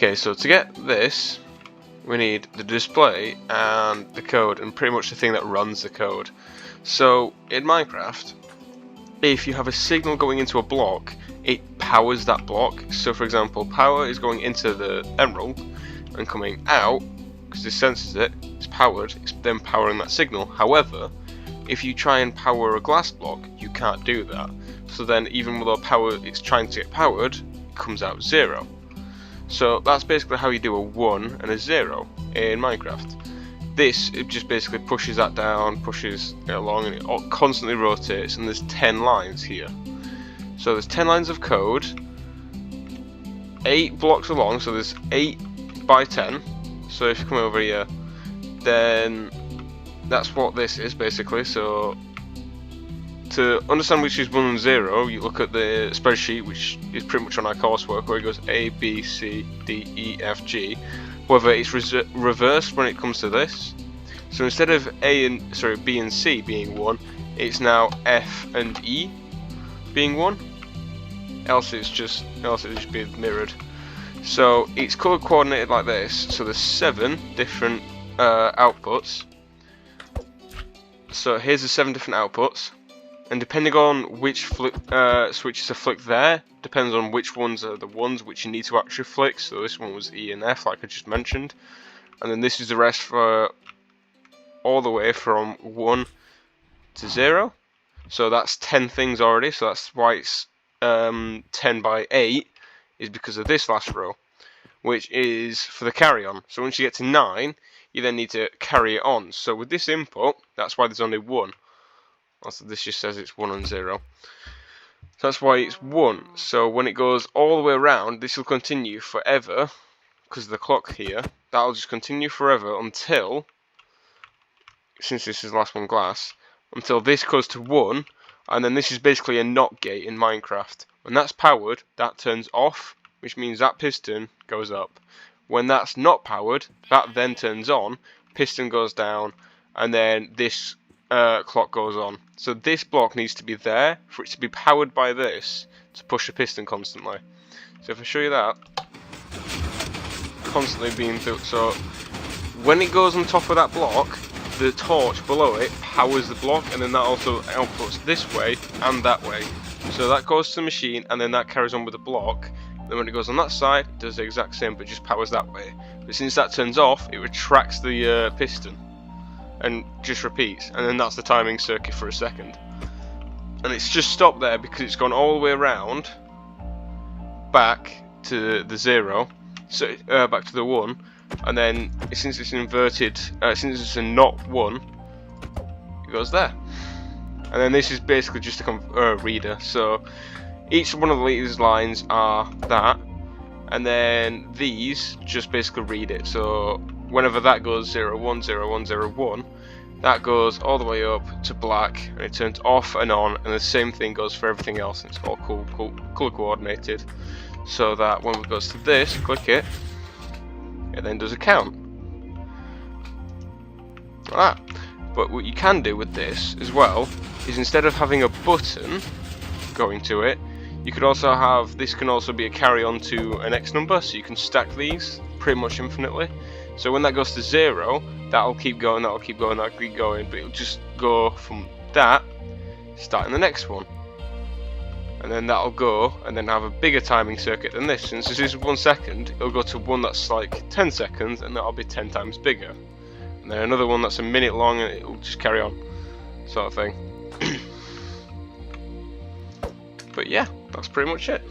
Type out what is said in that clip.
Okay, so to get this, we need the display and the code, and pretty much the thing that runs the code. So in Minecraft, if you have a signal going into a block, it powers that block. So for example, power is going into the emerald and coming out, because it senses it, it's powered, it's then powering that signal. However, if you try and power a glass block, you can't do that. So then even though power it's trying to get powered, it comes out 0. So that's basically how you do a 1 and a 0 in Minecraft. This, it just basically pushes that down, pushes it along, and it constantly rotates, and there's 10 lines here. So there's 10 lines of code, 8 blocks along, so there's 8 by 10. So if you come over here, then that's what this is basically. So to understand which is 1 and 0, you look at the spreadsheet, which is pretty much on our coursework, where it goes A, B, C, D, E, F, G. However, it's reversed when it comes to this. So instead of B and C being 1, it's now F and E being 1. Else it's just be mirrored. So it's color coordinated like this. So there's 7 different outputs. So here's the 7 different outputs. And depending on which switches are flicked there, depends on which ones are the ones which you need to actually flick. So this one was E and F, like I just mentioned. And then this is the rest for all the way from 1 to 0. So that's 10 things already. So that's why it's 10 by 8, is because of this last row, which is for the carry on. So once you get to 9, you then need to carry it on. So with this input, that's why there's only 1. Also, this just says it's 1 and 0. So that's why it's 1. So when it goes all the way around, this will continue forever, because of the clock here. That'll just continue forever until, since this is the last one glass, until this goes to 1, and then this is basically a NOT gate in Minecraft. When that's powered, that turns off, which means that piston goes up. When that's not powered, that then turns on, piston goes down, and then this clock goes on. So this block needs to be there for it to be powered by this to push the piston constantly. So if I show you that, constantly being built. So when it goes on top of that block, the torch below it powers the block, and then that also outputs this way and that way. So that goes to the machine, and then that carries on with the block. Then when it goes on that side, it does the exact same, but just powers that way. But since that turns off, it retracts the piston and just repeats, and then that's the timing circuit for a second. And it's just stopped there because it's gone all the way around back to the 0, so back to the 1, and then since it's inverted, since it's a not 1, it goes there. And then this is basically just a reader. So each one of these lines are that, and then these just basically read it. So whenever that goes 0, 1, 0, 1, 0, 1, that goes all the way up to black, and it turns off and on, and the same thing goes for everything else. It's all color coordinated, so that when it goes to this, click it, it then does a count. Like that. But what you can do with this as well is, instead of having a button going to it, you could also have, this can also be a carry on to an X number, so you can stack these pretty much infinitely. So when that goes to 0, that'll keep going, that'll keep going, that'll keep going, but it'll just go from that, starting the next one. And then that'll go, and then have a bigger timing circuit than this. Since this is 1 second, it'll go to one that's like 10 seconds, and that'll be 10 times bigger. And then another one that's a minute long, and it'll just carry on, sort of thing. But yeah, that's pretty much it.